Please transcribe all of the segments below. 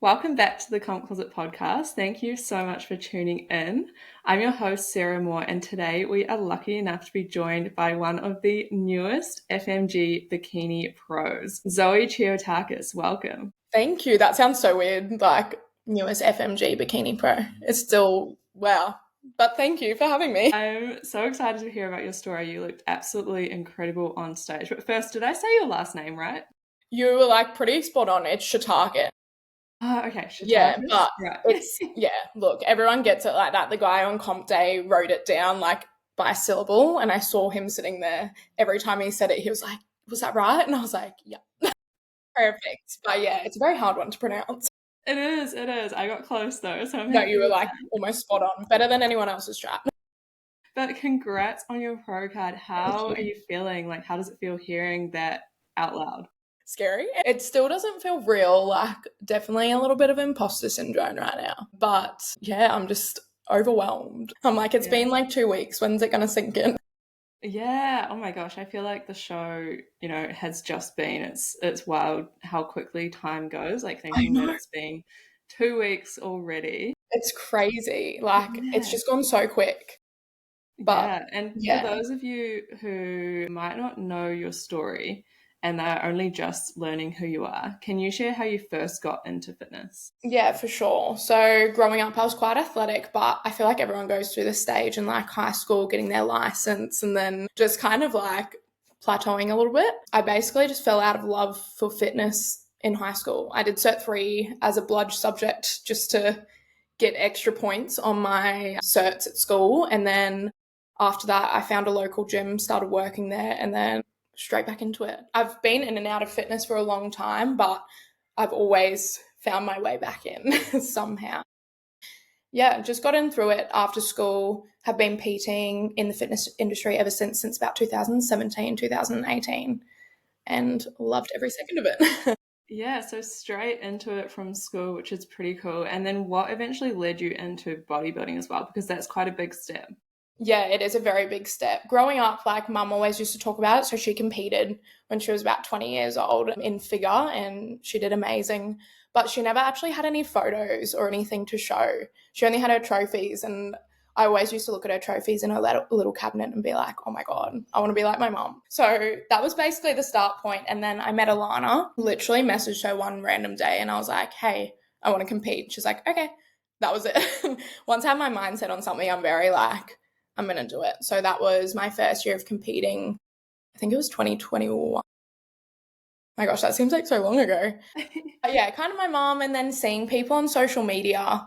Welcome back to the Comp Closet podcast. Thank you so much for tuning in. I'm your host, Sarah Moore, and today we are lucky enough to be joined by one of the newest FMG bikini pros, Zoe Chiotakis. Welcome. Thank you. That sounds so weird, like newest FMG bikini pro. It's still, wow. But thank you for having me. I'm so excited to hear about your story. You looked absolutely incredible on stage. But first, did I say your last name right? You were like pretty spot on. It's Chiotakis. Oh, okay. Yeah, Chiotakis. but Right. it's, look, everyone gets it like that. The guy on comp day wrote it down like by syllable, and I saw him sitting there. Every time he said it, he was like, was that right? And I was like, yeah. Perfect. But yeah, it's a very hard one to pronounce. It is. I got close though, so I'm No, happy you were with like that. almost spot on. Better than anyone else's chat. But congrats on your pro card. How Thank are you. you feeling? Like, how does it feel hearing that out loud? Scary. It still doesn't feel real, like definitely a little bit of imposter syndrome right now. But yeah, I'm just overwhelmed. I'm like, it's Yeah. been like 2 weeks. When's it going to sink in? Yeah. Oh my gosh. I feel like the show, has just been. It's wild how quickly time goes. Like I thinking that know. it's been 2 weeks already. It's crazy. Like, it's Yeah. just gone so quick. But Yeah. And for yeah. those of you who might not know your story and are only just learning who you are, can you share how you first got into fitness? Yeah, for sure. So growing up, I was quite athletic, but I feel like everyone goes through this stage in like high school, getting their license, and then just kind of like plateauing a little bit. I basically just fell out of love for fitness in high school. I did Cert 3 as a bludge subject just to get extra points on my certs at school. And then after that, I found a local gym, started working there, and then straight back into it. I've been in and out of fitness for a long time, but I've always found my way back in somehow. Yeah, just got in through it after school, have been PTing in the fitness industry ever since about 2017, 2018, and loved every second of it. Yeah, so straight into it from school, which is pretty cool. And then what eventually led you into bodybuilding as well? Because that's quite a big step. Yeah, it is a very big step. Growing up, like mum always used to talk about it. So she competed when she was about 20 years old in figure and she did amazing. But she never actually had any photos or anything to show. She only had her trophies. And I always used to look at her trophies in her little cabinet and be like, oh my God, I want to be like my mum. So that was basically the start point. And then I met Alana, literally messaged her one random day and I was like, hey, I want to compete. She's like, okay. That was it. Once I have my mindset on something, I'm very like, I'm going to do it. So that was my first year of competing. I think it was 2021. My gosh, that seems like so long ago. But yeah, kind of my mom and then seeing people on social media,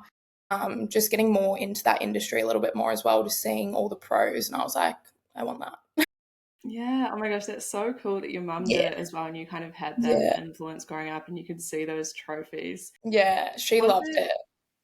just getting more into that industry a little bit more as well, just seeing all the pros. And I was like, I want that. Yeah, oh my gosh, that's so cool that your mum did Yeah. it as well and you kind of had that Yeah. influence growing up and you could see those trophies. Yeah. She Was loved it? it.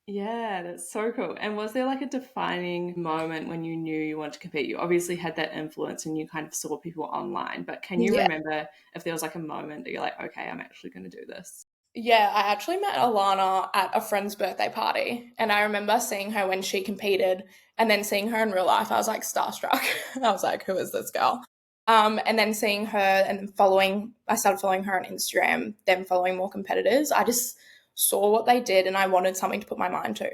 Yeah, that's so cool. And was there like a defining moment when you knew you wanted to compete? You obviously had that influence and you kind of saw people online, but can you Yeah. remember if there was like a moment that you're like, okay, I'm actually going to do this? Yeah, I actually met Alana at a friend's birthday party, and I remember seeing her when she competed, and then seeing her in real life. I was like starstruck. I was like, "Who is this girl?" And then seeing her and I started following her on Instagram, then following more competitors. I just saw what they did, and I wanted something to put my mind to.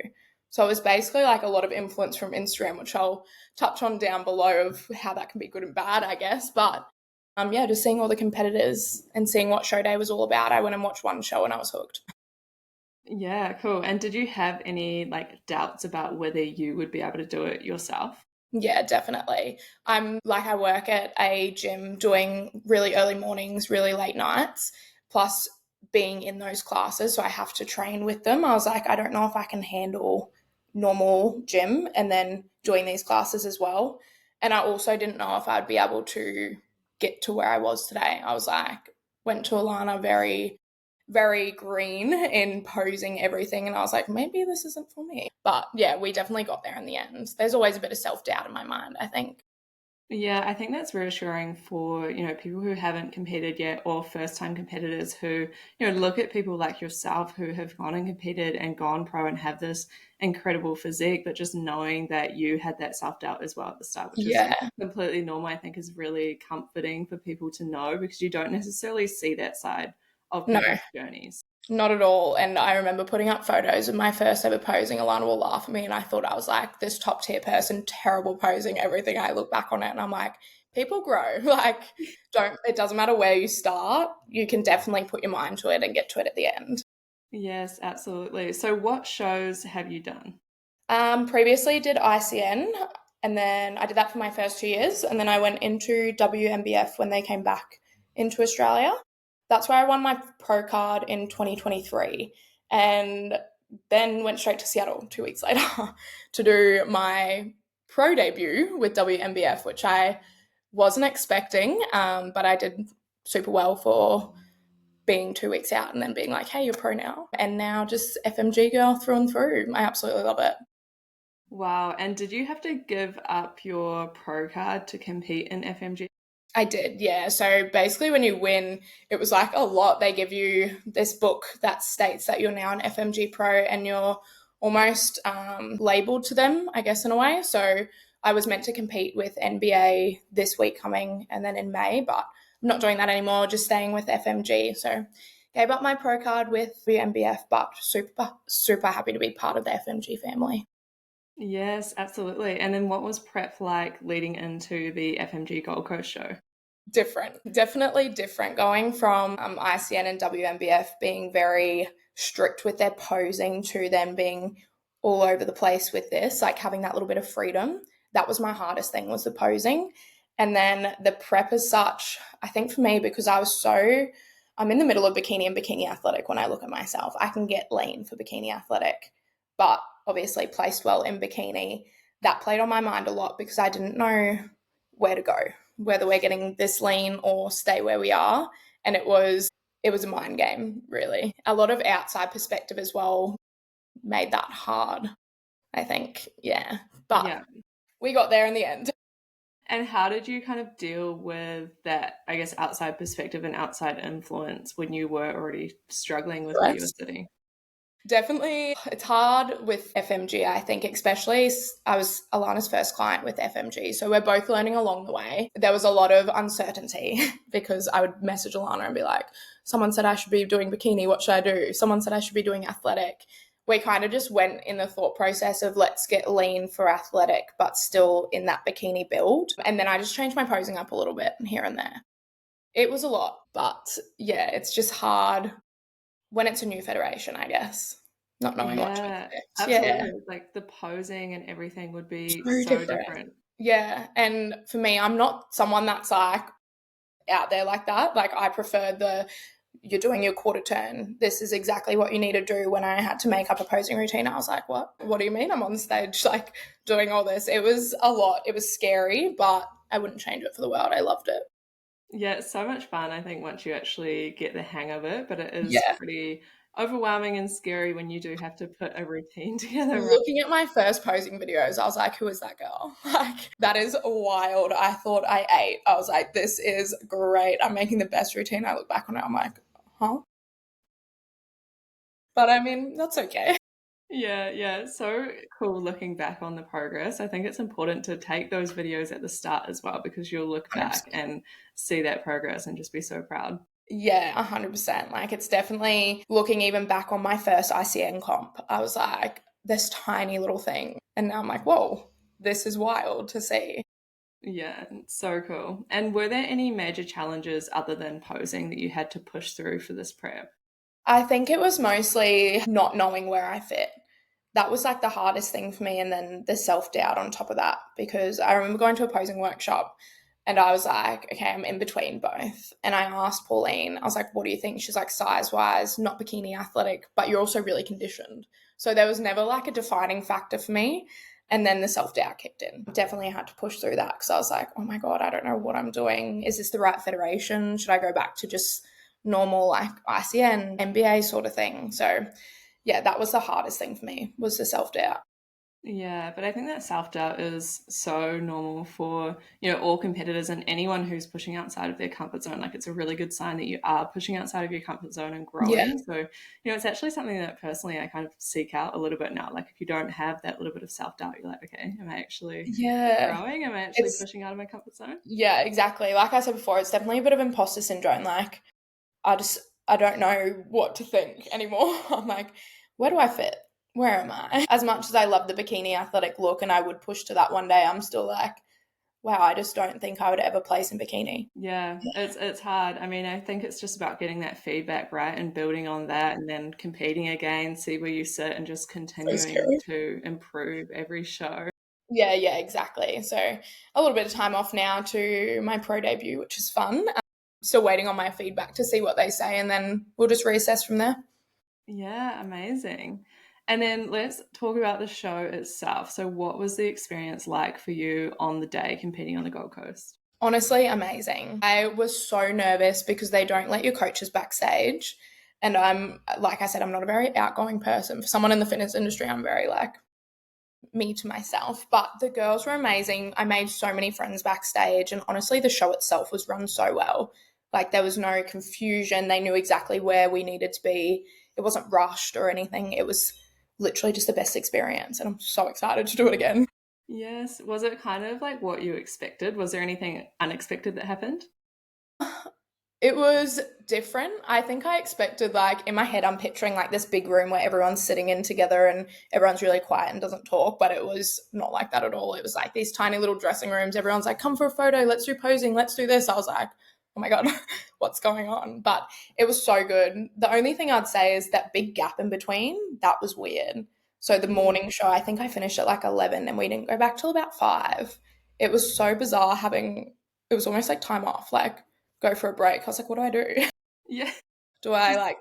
So it was basically like a lot of influence from Instagram, which I'll touch on down below of how that can be good and bad, I guess. But yeah, just seeing all the competitors and seeing what show day was all about. I went and watched one show and I was hooked. Yeah, cool. And did you have any like doubts about whether you would be able to do it yourself? Yeah, definitely. I work at a gym doing really early mornings, really late nights, plus being in those classes. So I have to train with them. I was like, I don't know if I can handle normal gym and then doing these classes as well. And I also didn't know if I'd be able to get to where I was today. I was like, went to Alana very very green in posing everything. And I was like, maybe this isn't for me. But yeah, we definitely got there in the end. There's always a bit of self doubt in my mind, I think. Yeah, I think that's reassuring for, people who haven't competed yet or first-time competitors who, look at people like yourself who have gone and competed and gone pro and have this incredible physique, but just knowing that you had that self-doubt as well at the start, which is Yeah. completely normal, I think is really comforting for people to know because you don't necessarily see that side of No, people's journeys. Not at all. And I remember putting up photos of my first ever posing. Alana will laugh at me, and I thought I was like this top tier person, terrible posing, everything. I look back on it and I'm like, people grow. Like, don't, it doesn't matter where you start, you can definitely put your mind to it and get to it at the end. Yes, absolutely. So what shows have you done? Previously did ICN, and then I did that for my first 2 years, and then I went into WMBF when they came back into Australia. That's where I won my pro card in 2023, and then went straight to Seattle 2 weeks later to do my pro debut with WMBF, which I wasn't expecting, but I did super well for being 2 weeks out and then being like, hey, you're pro now. And now just FMG girl through and through. I absolutely love it. Wow. And did you have to give up your pro card to compete in FMG? I did, yeah. So basically, when you win, it was like a lot. They give you this book that states that you're now an FMG Pro and you're almost labeled to them, I guess, in a way. So I was meant to compete with NBA this week coming and then in May, but I'm not doing that anymore, just staying with FMG. So gave up my pro card with the MBF, but super, super happy to be part of the FMG family. Yes, absolutely. And then what was prep like leading into the FMG Gold Coast show? Different, definitely different. Going from ICN and WMBF being very strict with their posing to them being all over the place with this, like having that little bit of freedom. That was my hardest thing, was the posing. And then the prep as such, I think for me, because I'm in the middle of bikini and bikini athletic when I look at myself. I can get lean for bikini athletic, but obviously placed well in bikini. That played on my mind a lot because I didn't know where to go, whether we're getting this lean or stay where we are. And it was a mind game, really. A lot of outside perspective as well made that hard, I think. Yeah. But Yeah. we got there in the end. And how did you kind of deal with that, I guess, outside perspective and outside influence when you were already struggling with where you were Stress. sitting? Definitely, it's hard with FMG, I think, especially I was Alana's first client with FMG. So we're both learning along the way. There was a lot of uncertainty because I would message Alana and be like, someone said I should be doing bikini. What should I do? Someone said I should be doing athletic. We kind of just went in the thought process of let's get lean for athletic, but still in that bikini build. And then I just changed my posing up a little bit here and there. It was a lot, but yeah, it's just hard when it's a new federation, I guess, not knowing what to Yeah, expect. Yeah, absolutely. Like the posing and everything would be so so different. different. Yeah, and for me, I'm not someone that's like out there like that. Like I prefer the you're doing your quarter turn. This is exactly what you need to do. When I had to make up a posing routine, I was like, what? What do you mean I'm on stage like doing all this? It was a lot. It was scary, but I wouldn't change it for the world. I loved it. Yeah, it's so much fun, I think, once you actually get the hang of it, but it is Yeah. pretty overwhelming and scary when you do have to put a routine together, right? Looking at my first posing videos, I was like, who is that girl? Like, that is wild. I thought I ate. I was like, this is great. I'm making the best routine. I look back on it, I'm like, huh? But I mean, that's okay. Yeah, yeah, it's so cool looking back on the progress. I think it's important to take those videos at the start as well because you'll look back 100%. and see that progress and just be so proud. Yeah, 100%. Like, it's definitely looking even back on my first ICN comp. I was like, this tiny little thing. And now I'm like, whoa, this is wild to see. Yeah, it's so cool. And were there any major challenges other than posing that you had to push through for this prep? I think it was mostly not knowing where I fit. That was like the hardest thing for me. And then the self doubt on top of that, because I remember going to a posing workshop and I was like, okay, I'm in between both. And I asked Pauline, I was like, what do you think? She's like, size wise, not bikini athletic, but you're also really conditioned. So there was never like a defining factor for me. And then the self doubt kicked in. Definitely had to push through that because I was like, oh my God, I don't know what I'm doing. Is this the right federation? Should I go back to just normal like ICN, MBA sort of thing? So yeah, that was the hardest thing for me, was the self doubt. Yeah, but I think that self-doubt is so normal for, all competitors and anyone who's pushing outside of their comfort zone. Like it's a really good sign that you are pushing outside of your comfort zone and Yeah. growing. So, it's actually something that personally I kind of seek out a little bit now. Like if you don't have that little bit of self-doubt, you're like, okay, am I actually Yeah. growing? Am I actually It's pushing out of my comfort zone? yeah, exactly. Like I said before, it's definitely a bit of imposter syndrome. Like I just I don't know what to think anymore. I'm like, where do I fit? Where am I? As much as I love the bikini athletic look and I would push to that one day, I'm still like, wow, I just don't think I would ever place in bikini. Yeah, it's hard. I mean, I think it's just about getting that feedback right and building on that and then competing again, see where you sit and just So continuing scary. to improve every show. Yeah, yeah, exactly. So a little bit of time off now to my pro debut, which is fun. Still waiting on my feedback to see what they say, and then we'll just reassess from there. Yeah, amazing. And then let's talk about the show itself. So what was the experience like for you on the day competing on the Gold Coast? Honestly, amazing. I was so nervous because they don't let your coaches backstage. And like I said, I'm not a very outgoing person. For someone in the fitness industry, I'm very like me to myself. But the girls were amazing. I made so many friends backstage. And honestly, the show itself was run so well. Like there was no confusion. They knew exactly where we needed to be. It wasn't rushed or anything. It was literally just the best experience. And I'm so excited to do it again. Yes. Was it kind of like what you expected? Was there anything unexpected that happened? It was different. I think I expected, like, in my head, I'm picturing like this big room where everyone's sitting in together and everyone's really quiet and doesn't talk, but it was not like that at all. It was like these tiny little dressing rooms. Everyone's like, come for a photo, let's do posing, let's do this. I was like, oh my God, what's going on? But it was so good. The only thing I'd say is that big gap in between, that was weird. So the Yeah. morning show, I think I finished at like 11 and we didn't go back till about 5. It was so bizarre having, it was almost like time off. Like, go for a break. I was like, what do I do? Yeah. Do I like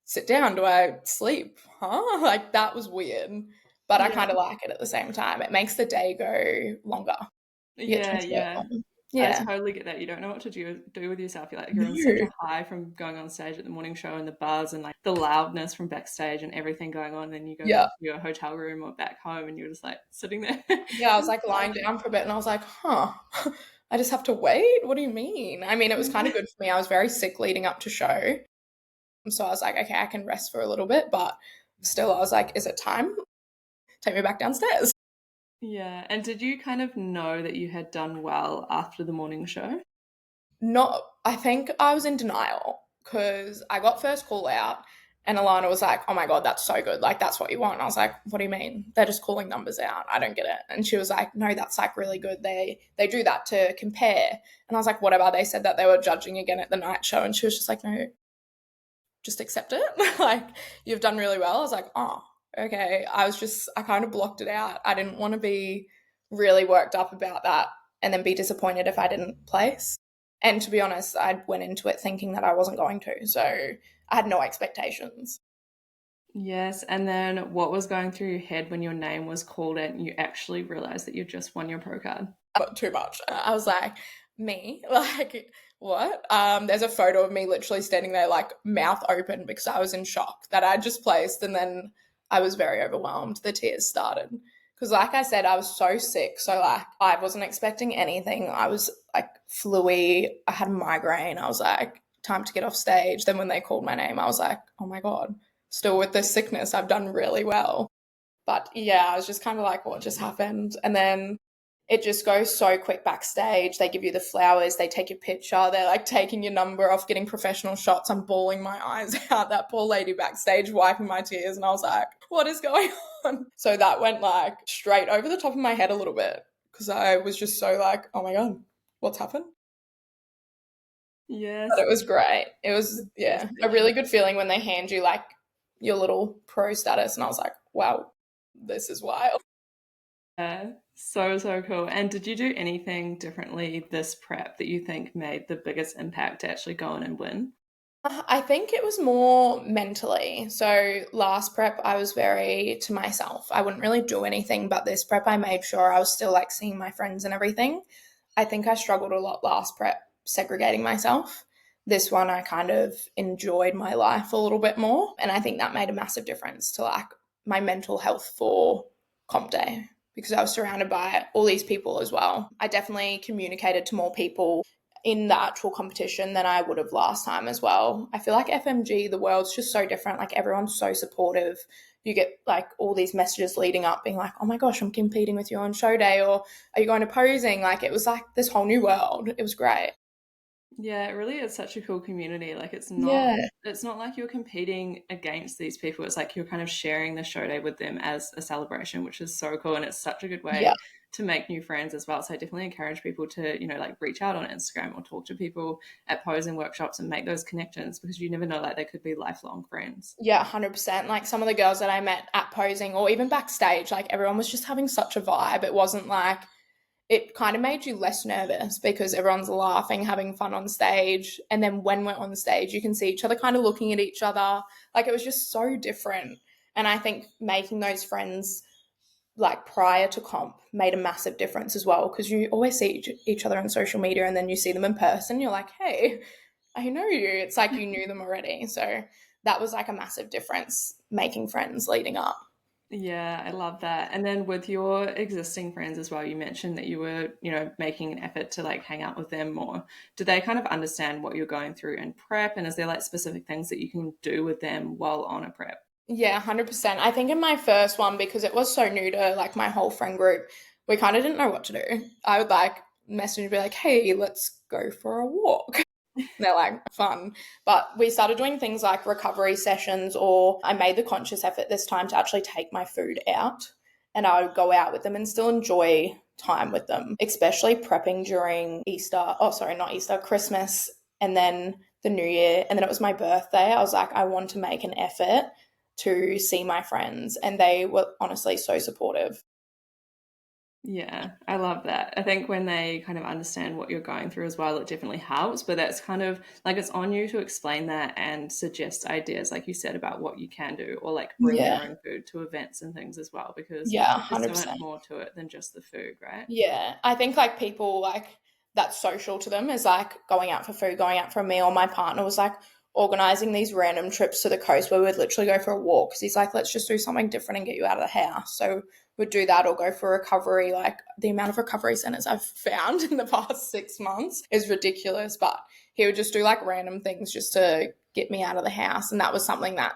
sit down? Do I sleep? Huh? Like that was weird. But I Yeah. kind of like it at the same time. It makes the day go longer. You get to Yeah, enjoy it yeah. more. I Yeah. totally get that. You don't know what to do with yourself. You're on such No. a high from going on stage at the morning show and the buzz and like the loudness from backstage and everything going on. And then you go Yeah. back to your hotel room or back home and you're just like sitting there Yeah. I was in like lying silence. down for a bit and I was like, huh, I just have to wait? What do you mean? I mean, it was kind of good for me. I was very sick leading up to show. So I was like, okay, I can rest for a little bit. But still, I was like, is it time? Take me back downstairs. Yeah. And did you kind of know that you had done well after the morning show? Not, I think I was in denial because I got first call out and Alana was like, oh my God, that's so good. Like, that's what you want. And I was like, what do you mean? They're just calling numbers out. I don't get it. And she was like, no, that's like really good. They do that to compare. And I was like, whatever. They said that they were judging again at the night show. And she was just like, no, just accept it. Like, you've done really well. I was like, oh, okay. I kind of blocked it out. I didn't want to be really worked up about that and then be disappointed if I didn't place. And to be honest, I went into it thinking that I wasn't going to. So I had no expectations. Yes. And then what was going through your head when your name was called out and you actually realized that you just won your pro card? But too much. I was like, me? Like, what? There's a photo of me literally standing there, like, mouth open because I was in shock that I just placed. And then I was very overwhelmed. The tears started. Because, like I said, I was so sick. So, like, I wasn't expecting anything. I was, like, fluey. I had a migraine. I was like, time to get off stage. Then when they called my name, I was like, oh my God, still with this sickness, I've done really well. But yeah, I was just kind of like, what just happened? And then it just goes so quick backstage. They give you the flowers, they take your picture, they're like taking your number off, getting professional shots. I'm bawling my eyes out. That poor lady backstage wiping my tears. And I was like, what is going on? So that went like straight over the top of my head a little bit because I was just so like, oh my God, what's happened? But Yes. it was great. It was, The best yeah, a feeling. really good feeling when they hand you like your little pro status. And I was like, wow, this is wild. Yeah, so, so cool. And did you do anything differently this prep that you think made the biggest impact to actually go in and win? I think it was more mentally. So last prep, I was very to myself. I wouldn't really do anything, but this prep, I made sure I was still like seeing my friends and everything. I think I struggled a lot last prep segregating myself. This one, I kind of enjoyed my life a little bit more. And I think that made a massive difference to like my mental health for comp day because I was surrounded by all these people as well. I definitely communicated to more people in the actual competition than I would have last time as well. I feel like FMG, the world's just so different. Like everyone's so supportive. You get like all these messages leading up being like, oh my gosh, I'm competing with you on show day, or are you going to posing? Like it was like this whole new world. It was great. Yeah, it really is such a cool community. Like Yeah. it's not like you're competing against these people. It's like you're kind of sharing the show day with them as a celebration, which is so cool and it's such a good Yeah. way to make new friends as well. So I definitely encourage people to, like reach out on Instagram or talk to people at posing workshops and make those connections because you never know, like they could be lifelong friends. Yeah, 100%. Like some of the girls that I met at posing or even backstage, like everyone was just having such a vibe. It wasn't like, it kind of made you less nervous because everyone's laughing, having fun on stage. And then when we're on stage, you can see each other kind of looking at each other. Like it was just so different. And I think making those friends like prior to comp made a massive difference as well because you always see each other on social media and then you see them in person. You're like, hey, I know you. It's like you knew them already. So that was like a massive difference making friends leading up. Yeah, I love that. And then with your existing friends as well, you mentioned that you were, making an effort to like hang out with them more. Do they kind of understand what you're going through in prep? And is there like specific things that you can do with them while on a prep? Yeah, 100%. I think in my first one, because it was so new to like my whole friend group, we kind of didn't know what to do. I would like message and be like, hey, let's go for a walk. They're like fun. But we started doing things like recovery sessions, or I made the conscious effort this time to actually take my food out and I would go out with them and still enjoy time with them, especially prepping during Easter. Oh, sorry, not Easter, Christmas, and then the New Year. And then it was my birthday. I was like, I want to make an effort to see my friends. And they were honestly so supportive. Yeah, I love that. I think when they kind of understand what you're going through as well, it definitely helps. But that's kind of like it's on you to explain that and suggest ideas, like you said, about what you can do, or like bring Yeah. your own food to events and things as well, because Yeah, there's so much 100%. more to it than just the food, right? Yeah, I think like people like that's social to them is like going out for food, going out for a meal. My partner was like organizing these random trips to the coast where we'd literally go for a walk because he's like, let's just do something different and get you out of the house. So we'd do that or go for recovery. Like the amount of recovery centers I've found in the past 6 months is ridiculous, but he would just do like random things just to get me out of the house. And that was something that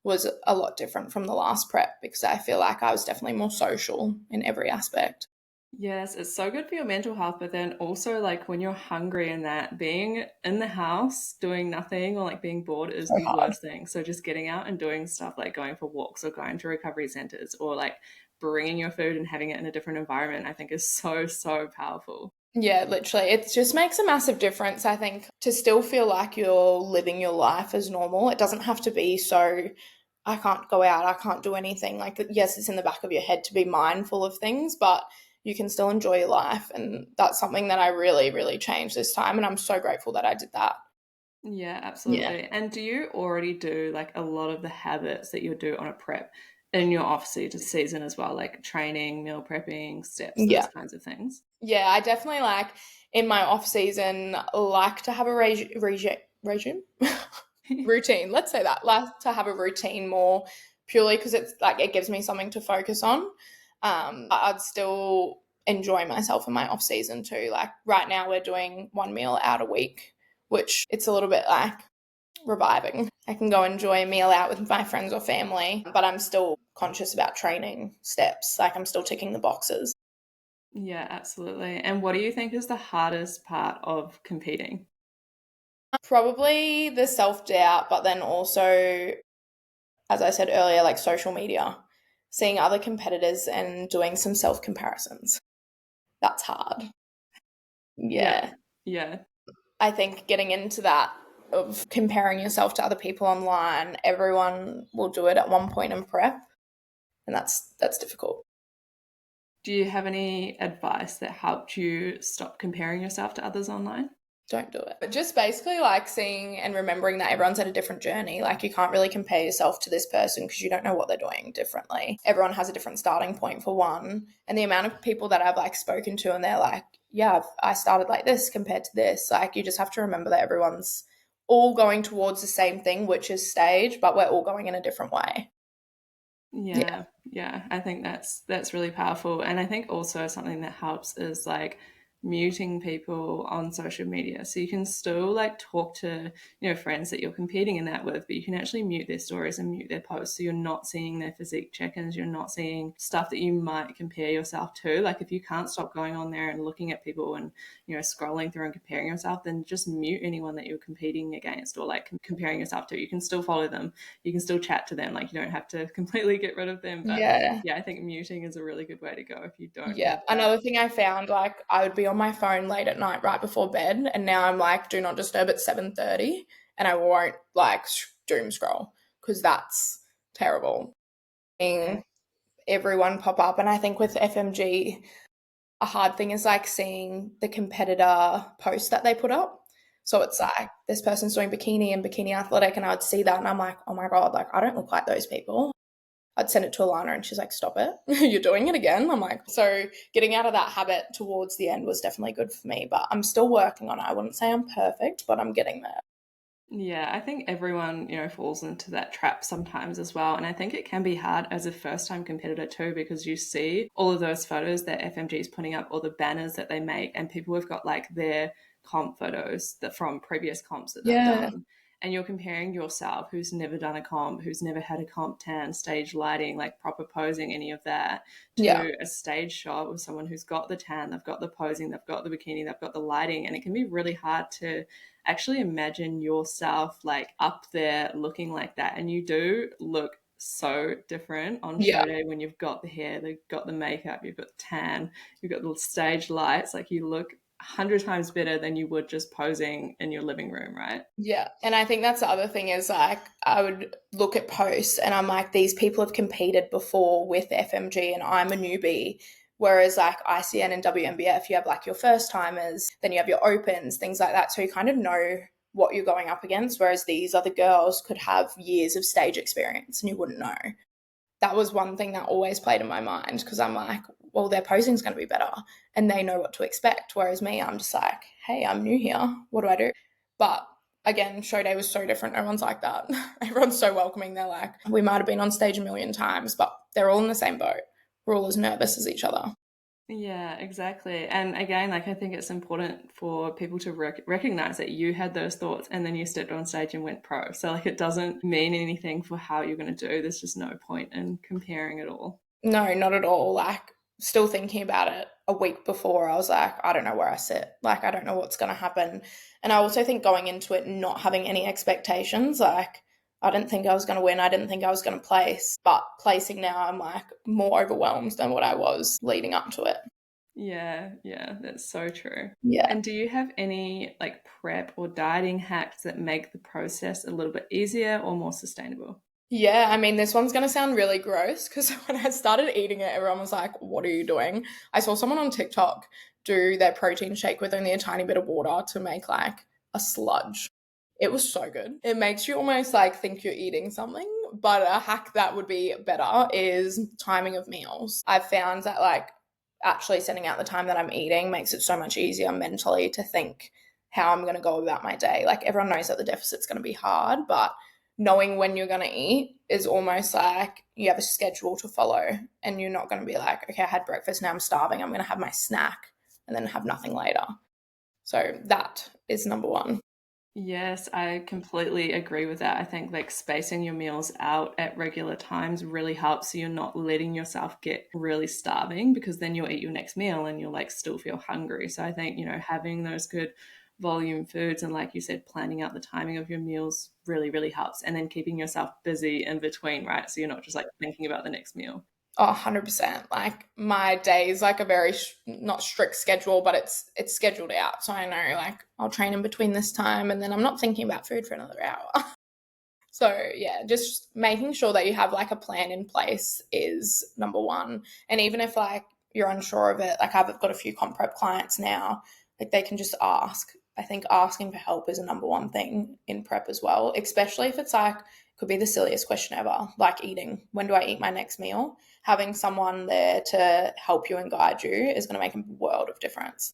was a lot different from the last prep because I feel like I was definitely more social in every aspect. Yes, it's so good for your mental health, but then also like when you're hungry and that being in the house doing nothing or like being bored is So the hard. worst thing. So just getting out and doing stuff like going for walks or going to recovery centers or like bringing your food and having it in a different environment, I think is so, so powerful. Yeah, literally. It just makes a massive difference, I think, to still feel like you're living your life as normal. It doesn't have to be so, I can't go out, I can't do anything. Like, yes, it's in the back of your head to be mindful of things, but you can still enjoy your life. And that's something that I really, really changed this time. And I'm so grateful that I did that. Yeah, Yeah. absolutely. And do you already do like a lot of the habits that you do on a prep in your off season as well, like training, meal prepping, steps, those Yeah. kinds of things? Yeah, I definitely like in my off season like to have a regime routine. Let's say that. Like to have a routine more purely because it's like it gives me something to focus on. I'd still enjoy myself in my off season too. Like right now we're doing one meal out a week, which it's a little bit like reviving. I can go enjoy a meal out with my friends or family, but I'm still conscious about training steps. Like I'm still ticking the boxes. Yeah, absolutely. And what do you think is the hardest part of competing? Probably the self doubt, but then also, as I said earlier, like social media, seeing other competitors and doing some self comparisons. That's hard. Yeah, Yeah. yeah, I think getting into that of comparing yourself to other people online, everyone will do it at one point in prep, and that's difficult. do you have any advice that helped you stop comparing yourself to others online? Don't do it. But just basically like seeing and remembering that everyone's at a different journey. Like you can't really compare yourself to this person because you don't know what they're doing differently. Everyone has a different starting point for one. And the amount of people that I've like spoken to and they're like, yeah, I started like this compared to this. Like you just have to remember that everyone's all going towards the same thing, which is stage, but we're all going in a different way. Yeah. Yeah, yeah, I think that's really powerful. And I think also something that helps is like muting people on social media. So you can still like talk to, friends that you're competing in that with, but you can actually mute their stories and mute their posts. So you're not seeing their physique check-ins, you're not seeing stuff that you might compare yourself to. Like if you can't stop going on there and looking at people and, scrolling through and comparing yourself, then just mute anyone that you're competing against or like comparing yourself to. You can still follow them, you can still chat to them, like you don't have to completely get rid of them. But Yeah. yeah, I think muting is a really good way to go if you don't Yeah. have that. Another thing I found, like I would be on my phone late at night right before bed, and now I'm like do not disturb at 7:30, and I won't like doom scroll because that's terrible. Yeah. Seeing everyone pop up, and I think with FMG, a hard thing is like seeing the competitor post that they put up. So it's like this person's doing bikini and bikini athletic, and I'd see that and I'm like, oh my God, like I don't look like those people. I'd send it to Alana and she's like, stop it. You're doing it again. I'm like, so getting out of that habit towards the end was definitely good for me, but I'm still working on it. I wouldn't say I'm perfect, but I'm getting there. Yeah, I think everyone, falls into that trap sometimes as well. And I think it can be hard as a first time competitor too, because you see all of those photos that FMG is putting up, all the banners that they make, and people have got like their comp photos that from previous comps that they've Yeah. done. And you're comparing yourself, who's never done a comp, who's never had a comp tan, stage lighting, like proper posing, any of that, Yeah. to a stage shot with someone who's got the tan, they've got the posing, they've got the bikini, they've got the lighting. And it can be really hard to actually imagine yourself like up there looking like that. And you do look so different on Yeah. show day when you've got the hair, you've got the makeup, you've got the tan, you've got the stage lights. Like you look 100 times better than you would just posing in your living room, right? Yeah. And I think that's the other thing is like I would look at posts and I'm like, these people have competed before with FMG and I'm a newbie. Whereas like ICN and WMBF, you have like your first timers, then you have your opens, things like that. So you kind of know what you're going up against. Whereas these other girls could have years of stage experience and you wouldn't know. That was one thing that always played in my mind because I'm like, well, their posing's going to be better and they know what to expect. Whereas me, I'm just like, hey, I'm new here. What do I do? But again, show day was so different. Everyone's like that. Everyone's so welcoming. They're like, we might have been on stage a million times, but they're all in the same boat. We're all as nervous as each other. Yeah, exactly. And again, like I think it's important for people to recognize that you had those thoughts and then you stepped on stage and went pro. So like it doesn't mean anything for how you're going to do. There's just no point in comparing it all. No, not at all. Like, still thinking about it a week before, I was like, I don't know where I sit. Like, I don't know what's going to happen. And I also think going into it not having any expectations, like, I didn't think I was going to win. I didn't think I was going to place. But placing now, I'm like more overwhelmed than what I was leading up to it. Yeah, that's so true. Yeah. And do you have any like prep or dieting hacks that make the process a little bit easier or more sustainable? Yeah, I mean, this one's going to sound really gross because when I started eating it, everyone was like, what are you doing? I saw someone on TikTok do their protein shake with only a tiny bit of water to make like a sludge. It was so good. It makes you almost like think you're eating something. But a hack that would be better is timing of meals. I've found that like actually setting out the time that I'm eating makes it so much easier mentally to think how I'm going to go about my day. Like everyone knows that the deficit's going to be hard, but knowing when you're going to eat is almost like you have a schedule to follow and you're not going to be like, okay, I had breakfast, now I'm starving, I'm going to have my snack and then have nothing later. So that is number one. Yes, I completely agree with that. I think like spacing your meals out at regular times really helps so you're not letting yourself get really starving because then you'll eat your next meal and you'll like still feel hungry. So I think, having those good volume foods and like you said, planning out the timing of your meals really, really helps. And then keeping yourself busy in between, right? So you're not just like thinking about the next meal. Oh, 100%. Like my day is like a very not strict schedule, but it's scheduled out. So I know like I'll train in between this time and then I'm not thinking about food for another hour. So yeah, just making sure that you have like a plan in place is number one. And even if like you're unsure of it, like I've got a few comp prep clients now, like they can just ask. I think asking for help is a number one thing in prep as well, especially if it's like could be the silliest question ever, like eating. When do I eat my next meal? Having someone there to help you and guide you is going to make a world of difference.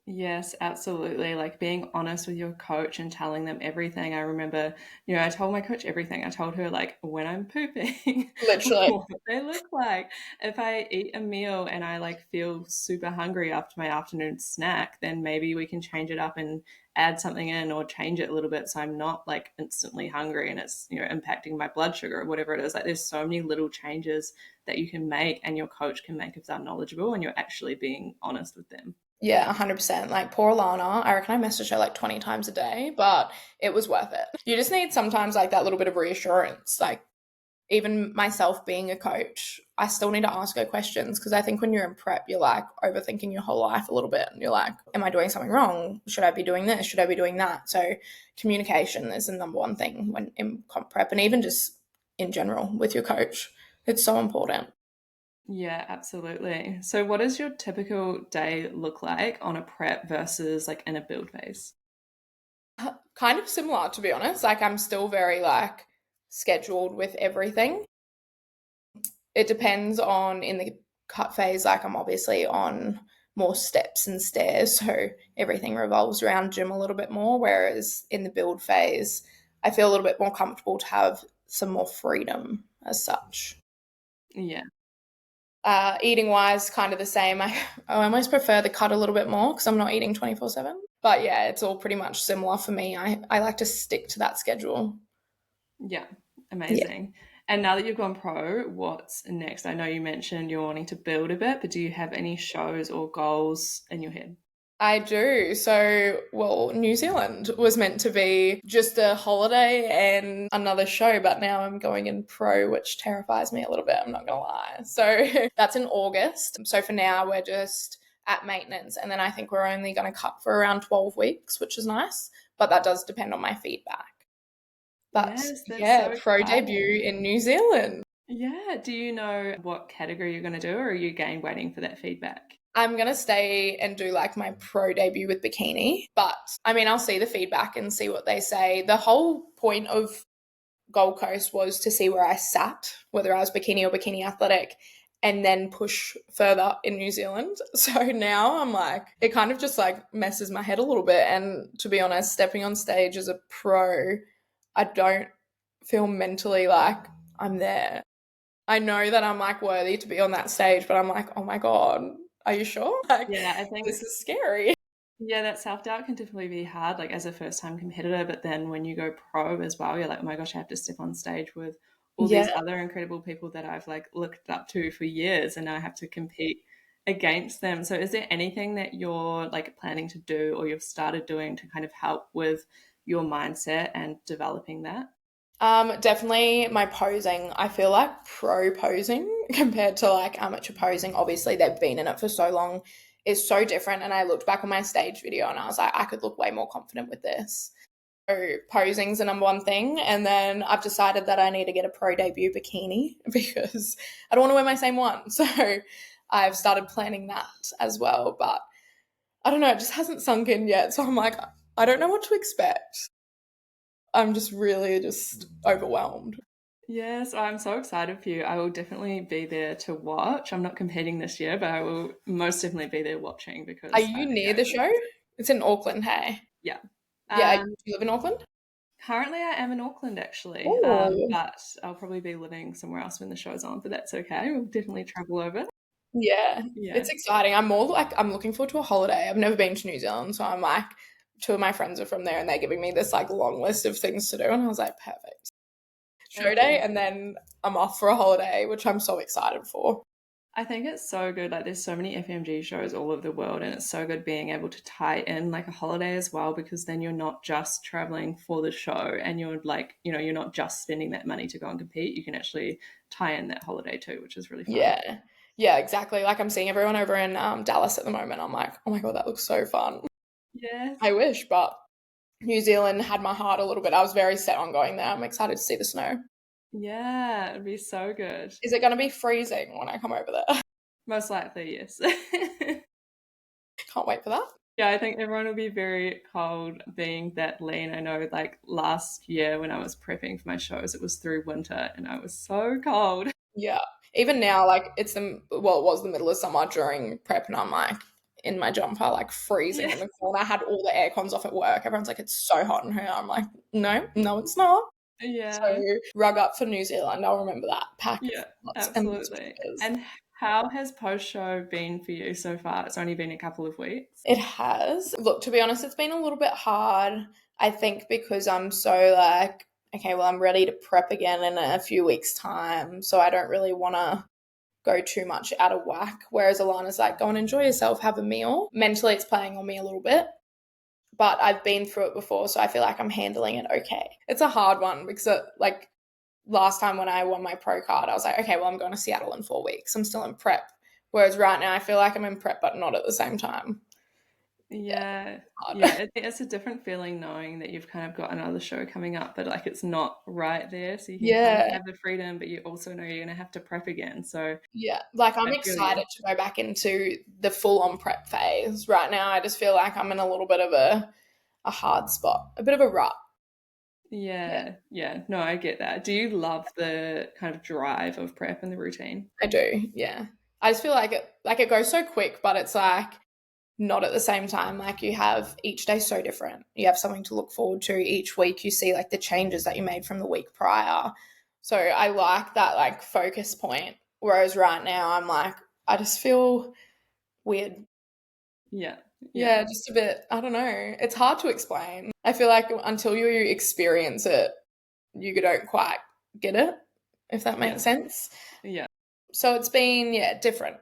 Yes, absolutely. Like being honest with your coach and telling them everything. I remember, you know, I told my coach everything. I told her like when I'm pooping, Literally. what they look like. If I eat a meal and I like feel super hungry after my afternoon snack, then maybe we can change it up and add something in or change it a little bit so I'm not like instantly hungry and it's, you know, impacting my blood sugar or whatever it is. Like there's so many little changes that you can make and your coach can make if they're knowledgeable and you're actually being honest with them. Yeah, 100%. Like poor Lana, I reckon I messaged her like 20 times a day, but it was worth it. You just need sometimes like that little bit of reassurance. Like even myself being a coach, I still need to ask her questions because I think when you're in prep, you're like overthinking your whole life a little bit. And you're like, am I doing something wrong? Should I be doing this? Should I be doing that? So communication is the number one thing when in comp prep and even just in general with your coach. It's so important. Yeah, absolutely. So, what does your typical day look like on a prep versus like in a build phase? Kind of similar, to be honest. Like I'm still very like scheduled with everything. It depends on in the cut phase, like I'm obviously on more steps and stairs, so everything revolves around gym a little bit more. Whereas in the build phase, I feel a little bit more comfortable to have some more freedom as such. Yeah. Eating wise, kind of the same. I almost prefer the cut a little bit more because I'm not eating 24/7. But yeah, it's all pretty much similar for me. I like to stick to that schedule. Yeah. Yeah. Amazing. And now that you've gone pro, what's next? I know you mentioned you're wanting to build a bit, but do you have any shows or goals in your head? I do. So, well, New Zealand was meant to be just a holiday and another show, but now I'm going in pro, which terrifies me a little bit, I'm not gonna lie. So, that's in August. So, for now, we're just at maintenance, and then I think we're only going to cut for around 12 weeks, which is nice, but that does depend on my feedback. But Yes, that's yeah, so pro debut exciting. in New Zealand. Yeah. Do you know what category you're going to do, or are you again waiting for that feedback? I'm going to stay and do like my pro debut with bikini. But I mean, I'll see the feedback and see what they say. The whole point of Gold Coast was to see where I sat, whether I was bikini or bikini athletic, and then push further in New Zealand. So now I'm like, it kind of just like messes my head a little bit. And to be honest, stepping on stage as a pro, I don't feel mentally like I'm there. I know that I'm like worthy to be on that stage, but I'm like, oh my God, are you sure? Like, Yeah, I think this is scary. yeah, that self-doubt can definitely be hard, like as a first-time competitor, but then when you go pro as well, you're like, oh my gosh, I have to step on stage with all these Yeah. other incredible people that I've like looked up to for years, and now I have to compete against them. So is there anything that you're like planning to do or you've started doing to kind of help with your mindset and developing that? Definitely my posing. I feel like pro posing compared to like amateur posing, obviously they've been in it for so long, is so different. And I looked back on my stage video and I was like, I could look way more confident with this. So posing's the number one thing. And then I've decided that I need to get a pro debut bikini because I don't want to wear my same one. So I've started planning that as well. But I don't know, it just hasn't sunk in yet. So I'm like, I don't know what to expect. I'm just really just overwhelmed. Yes, I'm so excited for you. I will definitely be there to watch. I'm not competing this year, but I will most definitely be there watching Are because you near yeah, the show? It's in Auckland, hey? yeah. Yeah, do Um, you live in Auckland? Currently, I am in Auckland actually, Oh, but I'll probably be living somewhere else when the show's on, but that's okay. We'll definitely travel over. yeah. Yeah. It's exciting. I'm more like I'm looking forward to a holiday. I've never been to New Zealand, so I'm like, two of my friends are from there, and they're giving me this like long list of things to do, and I was like, perfect. Show That's day, and amazing. then I'm off for a holiday, which I'm so excited for. I think it's so good. Like, there's so many FMG shows all over the world, and it's so good being able to tie in like a holiday as well, because then you're not just traveling for the show and you're like, you know, you're not just spending that money to go and compete. You can actually tie in that holiday too, which is really fun. Yeah, yeah, exactly. Like I'm seeing everyone over in Dallas at the moment. I'm like, oh my God, that looks so fun. Yes. I wish, but New Zealand had my heart a little bit. I was very set on going there. I'm excited to see the snow. Yeah, it'd be so good. Is it going to be freezing when I come over there? Most likely, yes. Can't wait for that. Yeah, I think everyone will be very cold being that lean. I know, like last year when I was prepping for my shows, it was through winter and I was so cold. Yeah. Even now, like it's the well, it was the middle of summer during prep, and I'm like, in my jumper, like freezing Yeah. in the corner. I had all the air cons off at work. Everyone's like, it's so hot in here. I'm like, no, no, it's not. So Yeah. rug up for New Zealand. I'll remember that. Pack Yeah, lots and lots of absolutely. sweaters. And how has post show been for you so far? It's only been a couple of weeks. It has. Look, to be honest, it's been a little bit hard. I think because I'm so like, okay, well, I'm ready to prep again in a few weeks' time. So I don't really want to go too much out of whack. Whereas Alana's like, go and enjoy yourself, have a meal. Mentally, it's playing on me a little bit, but I've been through it before. So I feel like I'm handling it okay. It's a hard one because, like, last time when I won my pro card, I was like, okay, well, I'm going to Seattle in 4 weeks. I'm still in prep. Whereas right now, I feel like I'm in prep, but not at the same time. Yeah, Yeah, hard. yeah, it's a different feeling knowing that you've kind of got another show coming up, but like it's not right there, so you can kind of Yeah. have the freedom, but you also know you're gonna have to prep again. So Yeah. Like, I'm I feel you. excited to go back into the full on prep phase. Right now, I just feel like I'm in a little bit of a hard spot, a bit of a rut. Yeah, Yeah, yeah. No, I get that. Do you love the kind of drive of prep and the routine? I do. Yeah. I just feel like it goes so quick, but it's like not at the same time. Like, you have each day so different. You have something to look forward to each week. You see like the changes that you made from the week prior. So I like that like focus point. Whereas right now I'm like, I just feel weird. Yeah, Yeah, yeah, just a bit, I don't know. It's hard to explain. I feel like until you experience it, you don't quite get it, if that yeah, makes sense. yeah. So it's been, yeah, different.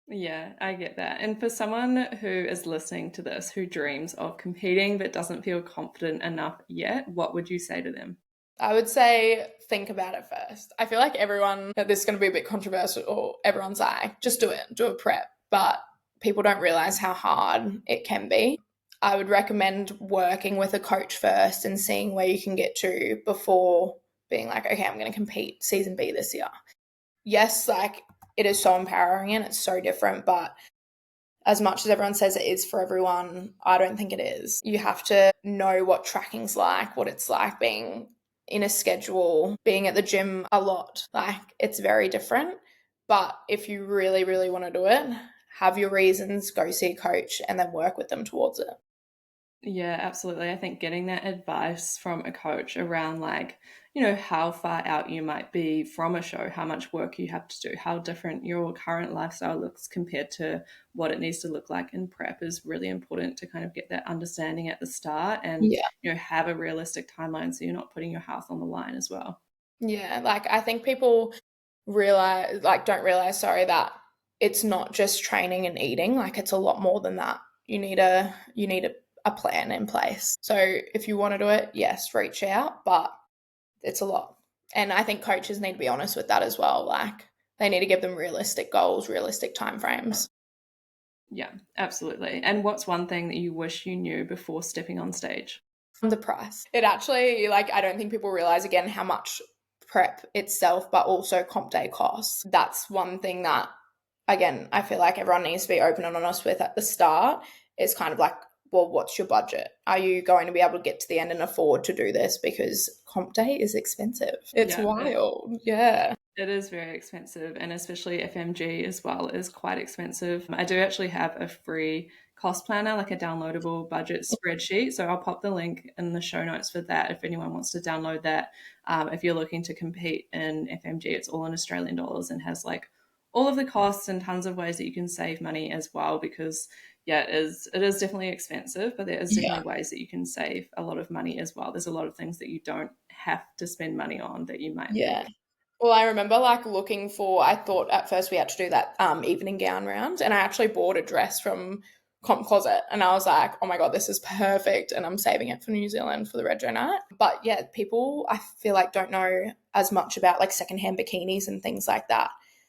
Yeah, I get that. And for someone who is listening to this, who dreams of competing but doesn't feel confident enough yet, what would you say to them? I would say think about it first. I feel like everyone, this is going to be a bit controversial, or everyone's like, just do it, do a prep. But people don't realize how hard it can be. I would recommend working with a coach first and seeing where you can get to before being like, okay, I'm going to compete season B this year. Yes, like it is so empowering and it's so different, but as much as everyone says it is for everyone, I don't think it is. You have to know what tracking's like, what it's like being in a schedule, being at the gym a lot. Like, it's very different. But if you really, really want to do it, have your reasons, go see a coach, and then work with them towards it. Yeah, absolutely. I think getting that advice from a coach around, like, how far out you might be from a show, how much work you have to do, how different your current lifestyle looks compared to what it needs to look like in prep is really important to kind of get that understanding at the start and, Yeah. have a realistic timeline so you're not putting your health on the line as well. Yeah. Like, I think people don't realize, sorry, that it's not just training and eating. Like, it's a lot more than that. You need a plan in place. So if you want to do it, yes, reach out, but it's a lot. And I think coaches need to be honest with that as well. Like, they need to give them realistic goals, realistic timeframes. Yeah, absolutely. And what's one thing that you wish you knew before stepping on stage? The price. It actually, like, I don't think people realize again how much prep itself, but also comp day costs. That's one thing that, again, I feel like everyone needs to be open and honest with at the start. It's kind of like, well, what's your budget? Are you going to be able to get to the end and afford to do this? Because comp day is expensive. It's Yeah, wild. Yeah. it is very expensive, and especially FMG as well is quite expensive. I do actually have a free cost planner, like a downloadable budget spreadsheet. So I'll pop the link in the show notes for that if anyone wants to download that. If you're looking to compete in FMG, it's all in Australian dollars and has like all of the costs and tons of ways that you can save money as well. Because yeah, it is definitely expensive, but there is Yeah. definitely ways that you can save a lot of money as well. There's a lot of things that you don't have to spend money on that you might Yeah. think. Well, I remember like looking for, I thought at first we had to do that evening gown round, and I actually bought a dress from Comp Closet, and I was like, oh my God, this is perfect. And I'm saving it for New Zealand for the retro night. But yeah, people I feel like don't know as much about like secondhand bikinis and things like that.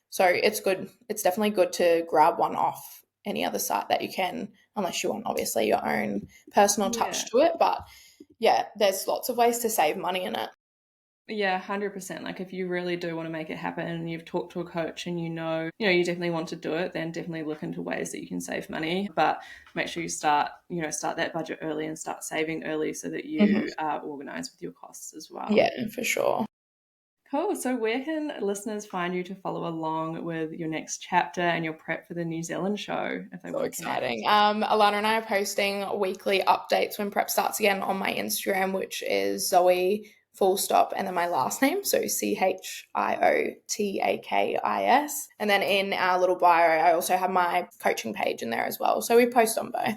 So it's good. It's definitely good to grab one off any other site that you can, unless you want obviously your own personal Yeah. touch to it. But yeah, there's lots of ways to save money in it. Yeah, 100%. Like if you really do want to make it happen and you've talked to a coach and you definitely want to do it, then definitely look into ways that you can save money. But make sure you start that budget early and start saving early so that Mhm. you are organized with your costs as well. Yeah, for sure. Cool. So, where can listeners find you to follow along with your next chapter and your prep for the New Zealand show if they So want to connect? exciting. Alana and I are posting weekly updates when prep starts again on my Instagram, which is Zoe full stop and then my last name. So Chiotakis. And then in our little bio, I also have my coaching page in there as well. So we post on both.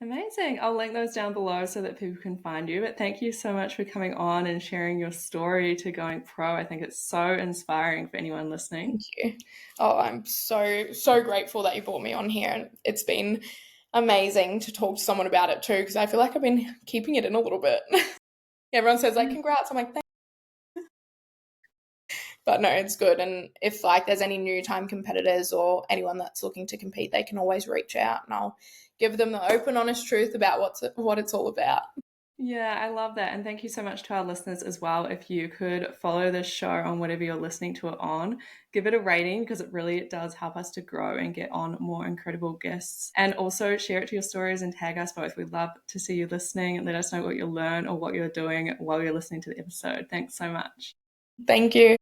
Amazing. I'll link those down below so that people can find you. But thank you so much for coming on and sharing your story to going pro. I think it's so inspiring for anyone listening. Thank you. Oh, I'm so grateful that you brought me on here. And it's been amazing to talk to someone about it too, because I feel like I've been keeping it in a little bit. Everyone says like congrats. I'm like, but no, it's good. And if like there's any new time competitors or anyone that's looking to compete, they can always reach out and I'll give them the open, honest truth about what it's all about. Yeah, I love that. And thank you so much to our listeners as well. If you could follow this show on whatever you're listening to it on, give it a rating because it does help us to grow and get on more incredible guests. And also share it to your stories and tag us both. We'd love to see you listening and let us know what you learn or what you're doing while you're listening to the episode. Thanks so much. Thank you.